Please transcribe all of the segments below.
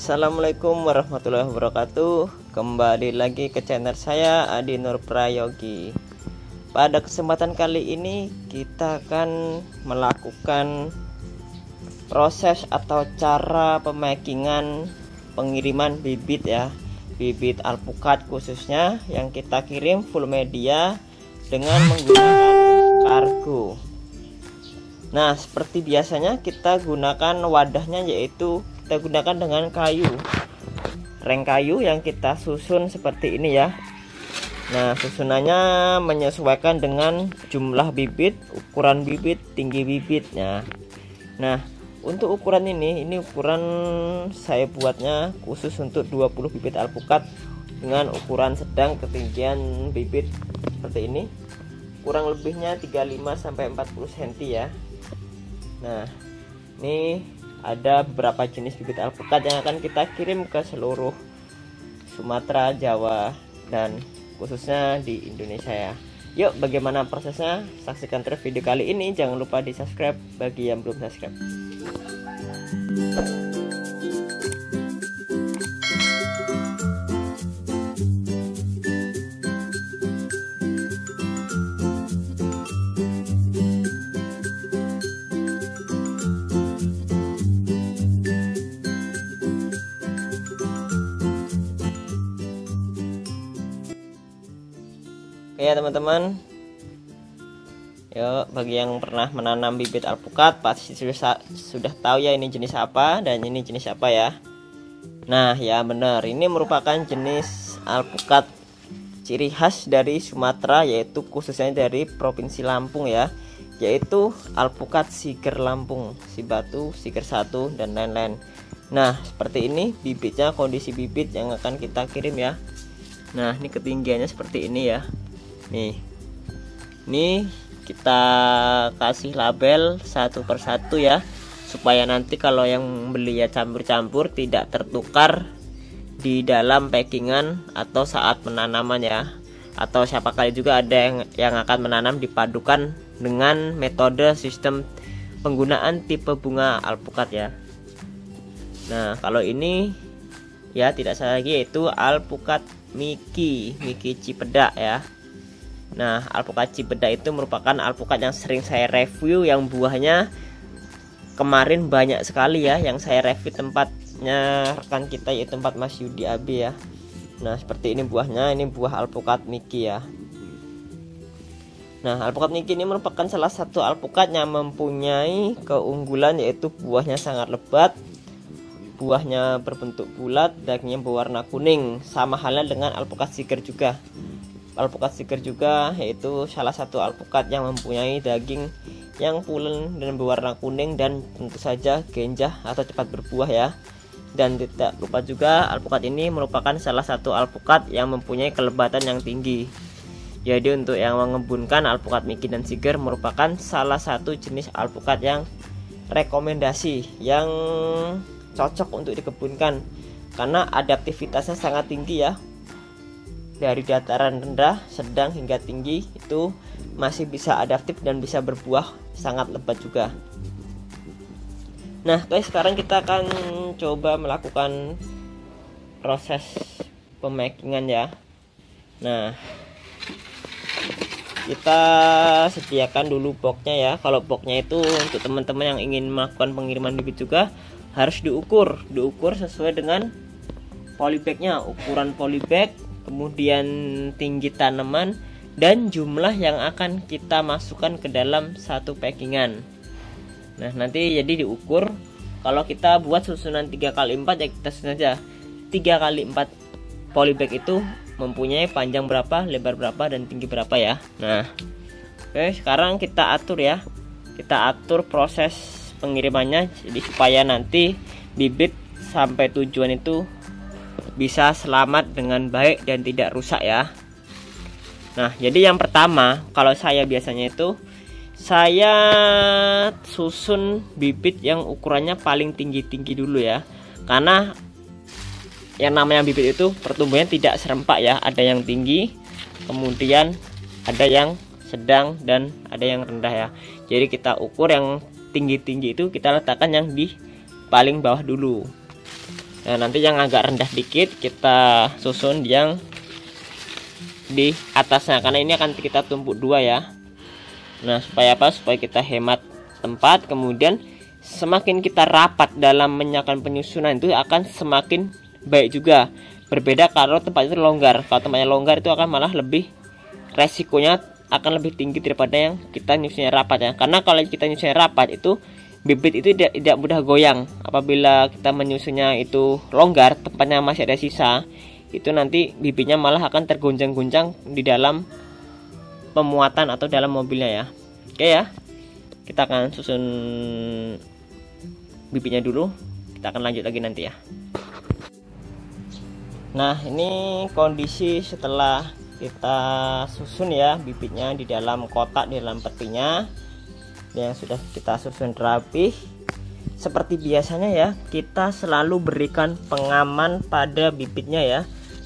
Assalamualaikum warahmatullahi wabarakatuh. Kembali lagi ke channel saya, Adi Nur Prayogi. Pada kesempatan kali ini kita akan melakukan proses atau cara pemakingan pengiriman bibit ya, bibit alpukat khususnya yang kita kirim full media dengan menggunakan kargo. Nah, seperti biasanya kita gunakan wadahnya, yaitu kita gunakan dengan kayu, reng kayu yang kita susun seperti ini ya. Nah, susunannya menyesuaikan dengan jumlah bibit, ukuran bibit, tinggi bibitnya. Nah, untuk ukuran ini ukuran saya buatnya khusus untuk 20 bibit alpukat dengan ukuran sedang, ketinggian bibit seperti ini. Kurang lebihnya 35 sampai 40 cm ya. Nah, ini ada beberapa jenis bibit alpukat yang akan kita kirim ke seluruh Sumatera, Jawa, dan khususnya di Indonesia ya. Yuk, bagaimana prosesnya? Saksikan terus video kali ini. Jangan lupa di subscribe bagi yang belum subscribe. Oke ya teman-teman, yuk, bagi yang pernah menanam bibit alpukat pasti sudah tahu ya ini jenis apa dan ini jenis apa ya. Nah ya benar, ini merupakan jenis alpukat ciri khas dari Sumatera, yaitu khususnya dari Provinsi Lampung ya, yaitu alpukat Siger Lampung, Sibatu, Siger 1 dan lain-lain. Nah seperti ini bibitnya, kondisi bibit yang akan kita kirim ya. Nah ini ketinggiannya seperti ini ya. Nih kita kasih label satu persatu ya, supaya nanti kalau yang beli ya campur-campur, tidak tertukar di dalam packingan atau saat penanaman ya. Atau siapa kali juga ada yang akan menanam dipadukan dengan metode sistem penggunaan tipe bunga alpukat ya. Nah kalau ini ya tidak salah lagi, yaitu alpukat Miki Cipedak ya. Nah, alpukat Cipedak itu merupakan alpukat yang sering saya review, yang buahnya kemarin banyak sekali ya, yang saya review tempatnya rekan kita, yaitu tempat Mas Yudi Abi ya. Nah, seperti ini buahnya, ini buah alpukat Miki ya. Nah, alpukat Miki ini merupakan salah satu alpukat yang mempunyai keunggulan, yaitu buahnya sangat lebat, buahnya berbentuk bulat, dagingnya berwarna kuning, sama halnya dengan alpukat Siger juga. Alpukat Siger juga yaitu salah satu alpukat yang mempunyai daging yang pulen dan berwarna kuning, dan tentu saja genjah atau cepat berbuah ya. Dan tidak lupa juga alpukat ini merupakan salah satu alpukat yang mempunyai kelebatan yang tinggi. Jadi untuk yang mengebunkan alpukat Miki dan Siger merupakan salah satu jenis alpukat yang rekomendasi, yang cocok untuk dikebunkan karena adaptivitasnya sangat tinggi ya. Dari dataran rendah, sedang hingga tinggi itu masih bisa adaptif dan bisa berbuah sangat lebat juga. Nah guys, sekarang kita akan coba melakukan proses pemakingan ya. Nah kita sediakan dulu boxnya ya. Kalau boxnya itu untuk teman-teman yang ingin melakukan pengiriman bibit juga harus diukur sesuai dengan polybagnya, ukuran polybag, kemudian tinggi tanaman, dan jumlah yang akan kita masukkan ke dalam satu packingan. Nah nanti jadi diukur. Kalau kita buat susunan 3x4 ya kita susun aja 3x4 polybag itu mempunyai panjang berapa, lebar berapa, dan tinggi berapa ya. Nah oke, sekarang kita atur ya, kita atur proses pengirimannya, jadi supaya nanti bibit sampai tujuan itu bisa selamat dengan baik dan tidak rusak ya. Nah jadi yang pertama, kalau saya biasanya itu saya susun bibit yang ukurannya paling tinggi dulu ya, karena yang namanya bibit itu pertumbuhannya tidak serempak ya. Ada yang tinggi, kemudian ada yang sedang, dan ada yang rendah ya. Jadi kita ukur yang tinggi itu kita letakkan yang di paling bawah dulu. Nah, nanti yang agak rendah dikit kita susun yang di atasnya, karena ini akan kita tumpuk dua ya. Nah, supaya apa? Supaya kita hemat tempat. Kemudian semakin kita rapat dalam menyiapkan penyusunan itu akan semakin baik juga. Berbeda kalau tempat itu longgar. Kalau tempatnya longgar itu akan malah lebih, resikonya akan lebih tinggi daripada yang kita nyusunnya rapat ya. Karena kalau kita nyusunnya rapat itu bibit itu tidak mudah goyang. Apabila kita menyusunnya itu longgar, tempatnya masih ada sisa, itu nanti bibitnya malah akan tergoncang-goncang di dalam pemuatan atau dalam mobilnya ya. Oke ya, kita akan susun bibitnya dulu, kita akan lanjut lagi nanti ya. Nah, ini kondisi setelah kita susun ya bibitnya di dalam kotak, di dalam petinya yang sudah kita susun rapi. Seperti biasanya ya, kita selalu berikan pengaman pada bibitnya ya,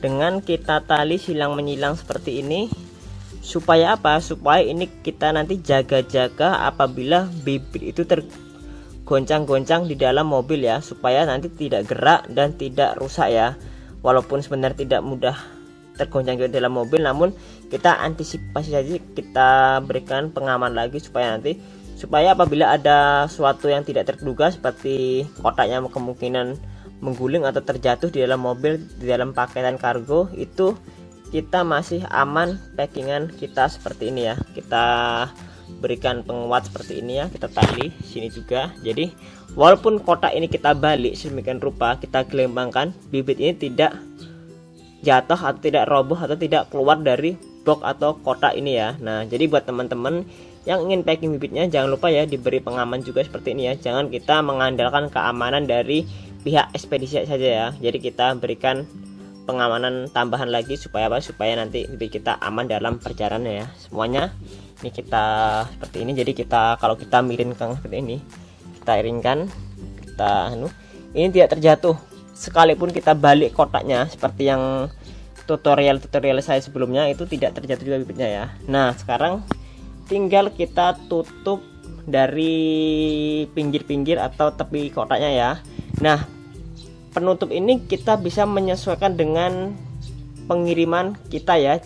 dengan kita tali silang menyilang seperti ini. Supaya apa? Supaya ini kita nanti jaga-jaga apabila bibit itu tergoncang-goncang di dalam mobil ya, supaya nanti tidak gerak dan tidak rusak ya. Walaupun sebenarnya tidak mudah tergoncang di dalam mobil, namun kita antisipasi saja, kita berikan pengaman lagi supaya apabila ada suatu yang tidak terduga seperti kotaknya kemungkinan mengguling atau terjatuh di dalam mobil, di dalam paketan kargo, itu kita masih aman packingan kita seperti ini ya. Kita berikan penguat seperti ini ya, kita tali sini juga. Jadi walaupun kotak ini kita balik sedemikian rupa, kita gelembangkan, bibit ini tidak jatuh atau tidak roboh atau tidak keluar dari box atau kotak ini ya. Nah, jadi buat teman-teman yang ingin packing bibitnya, jangan lupa ya diberi pengaman juga seperti ini ya. Jangan kita mengandalkan keamanan dari pihak ekspedisi saja ya. Jadi kita berikan pengamanan tambahan lagi supaya apa? Supaya nanti bibit kita aman dalam perjalanan ya. Semuanya ini kita seperti ini. Jadi kita kalau kita miringkan seperti ini, kita iringkan, kita ini tidak terjatuh. Sekalipun kita balik kotaknya seperti yang tutorial saya sebelumnya, itu tidak terjatuh juga bibitnya ya. Nah, sekarang tinggal kita tutup dari pinggir-pinggir atau tepi kotaknya ya. Nah, penutup ini kita bisa menyesuaikan dengan pengiriman kita ya,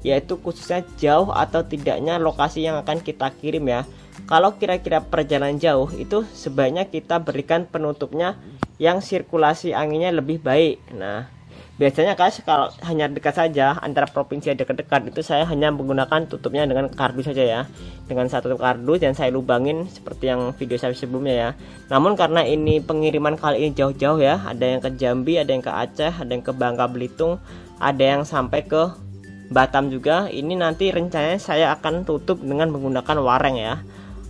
yaitu khususnya jauh atau tidaknya lokasi yang akan kita kirim ya. Kalau kira-kira perjalanan jauh, itu sebaiknya kita berikan penutupnya yang sirkulasi anginnya lebih baik. Nah, biasanya kalau hanya dekat saja, antara provinsi dekat-dekat, itu saya hanya menggunakan tutupnya dengan kardus saja ya, dengan satu kardus dan saya lubangin seperti yang video saya sebelumnya ya. Namun karena ini pengiriman kali ini jauh-jauh ya, ada yang ke Jambi, ada yang ke Aceh, ada yang ke Bangka Belitung, ada yang sampai ke Batam juga. Ini nanti rencananya saya akan tutup dengan menggunakan wareng ya,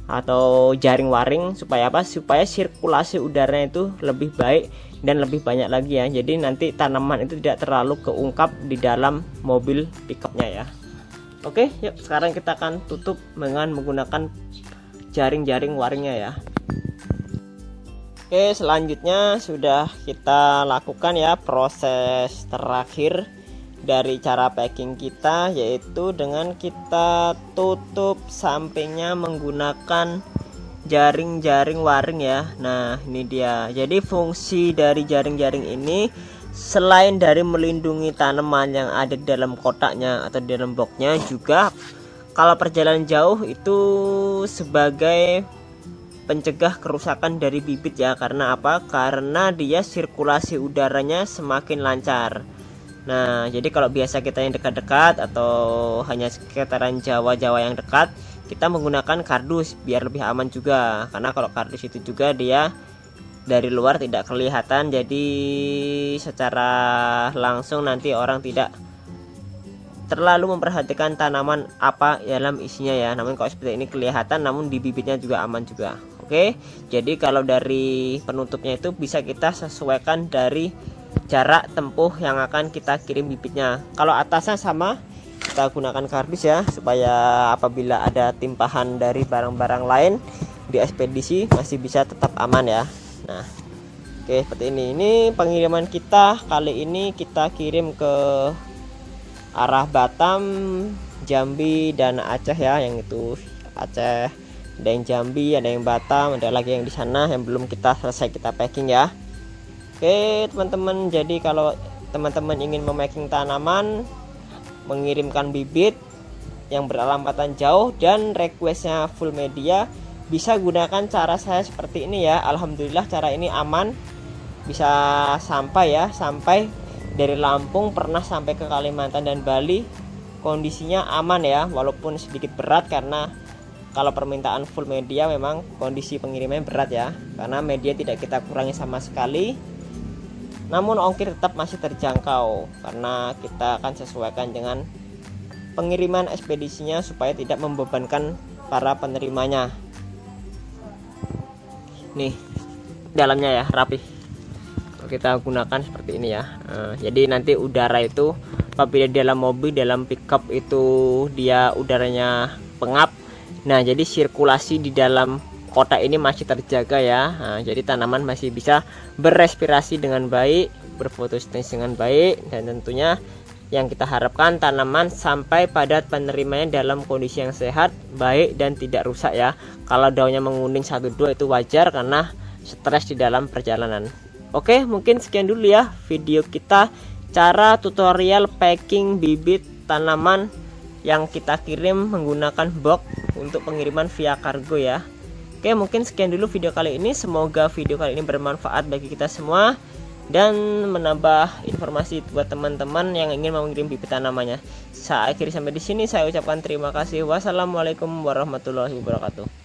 atau jaring waring. Supaya apa? Supaya sirkulasi udaranya itu lebih baik dan lebih banyak lagi ya. Jadi nanti tanaman itu tidak terlalu keungkap di dalam mobil pickupnya ya. Oke, yuk sekarang kita akan tutup dengan menggunakan jaring-jaring waringnya ya. Oke, selanjutnya sudah kita lakukan ya proses terakhir dari cara packing kita, yaitu dengan kita tutup sampingnya menggunakan jaring-jaring waring ya. Nah, ini dia. Jadi fungsi dari jaring-jaring ini selain dari melindungi tanaman yang ada di dalam kotaknya atau di dalam boxnya, juga kalau perjalanan jauh itu sebagai pencegah kerusakan dari bibit ya. Karena apa? Karena dia sirkulasi udaranya semakin lancar. Nah, jadi kalau biasa kita yang dekat-dekat atau hanya sekitaran Jawa-Jawa yang dekat, kita menggunakan kardus biar lebih aman juga. Karena kalau kardus itu juga dia dari luar tidak kelihatan, jadi secara langsung nanti orang tidak terlalu memperhatikan tanaman apa dalam isinya ya. Namun kalau seperti ini kelihatan, namun di bibitnya juga aman juga. Oke, jadi kalau dari penutupnya itu bisa kita sesuaikan dari jarak tempuh yang akan kita kirim bibitnya. Kalau atasnya sama, kita gunakan kardus ya, supaya apabila ada timpahan dari barang-barang lain di ekspedisi masih bisa tetap aman ya. Nah, oke, seperti ini. Ini pengiriman kita kali ini kita kirim ke arah Batam, Jambi, dan Aceh ya. Yang itu Aceh, ada yang Jambi, ada yang Batam, ada lagi yang di sana yang belum kita selesai kita packing ya. Oke teman-teman, jadi kalau teman-teman ingin memaking tanaman, mengirimkan bibit yang beralamatkan jauh dan requestnya full media, bisa gunakan cara saya seperti ini ya. Alhamdulillah cara ini aman, bisa sampai ya, sampai dari Lampung, pernah sampai ke Kalimantan dan Bali. Kondisinya aman ya, walaupun sedikit berat karena kalau permintaan full media memang kondisi pengirimannya berat ya, karena media tidak kita kurangi sama sekali. Namun ongkir tetap masih terjangkau karena kita akan sesuaikan dengan pengiriman ekspedisinya supaya tidak membebankan para penerimanya. Nih dalamnya ya rapi, kita gunakan seperti ini ya. Jadi nanti udara itu apabila dalam mobil, dalam pickup itu dia udaranya pengap, nah jadi sirkulasi di dalam kotak ini masih terjaga ya. Jadi tanaman masih bisa berrespirasi dengan baik, berfotosintesis dengan baik, dan tentunya yang kita harapkan tanaman sampai pada penerimanya dalam kondisi yang sehat, baik, dan tidak rusak ya. Kalau daunnya menguning 1-2 itu wajar karena stres di dalam perjalanan. Oke, mungkin sekian dulu ya video kita, cara tutorial packing bibit tanaman yang kita kirim menggunakan box untuk pengiriman via kargo ya. Oke, mungkin sekian dulu video kali ini. Semoga video kali ini bermanfaat bagi kita semua dan menambah informasi buat teman-teman yang ingin mengirim bibit tanamannya. Saya akhiri sampai di sini. Saya ucapkan terima kasih. Wassalamualaikum warahmatullahi wabarakatuh.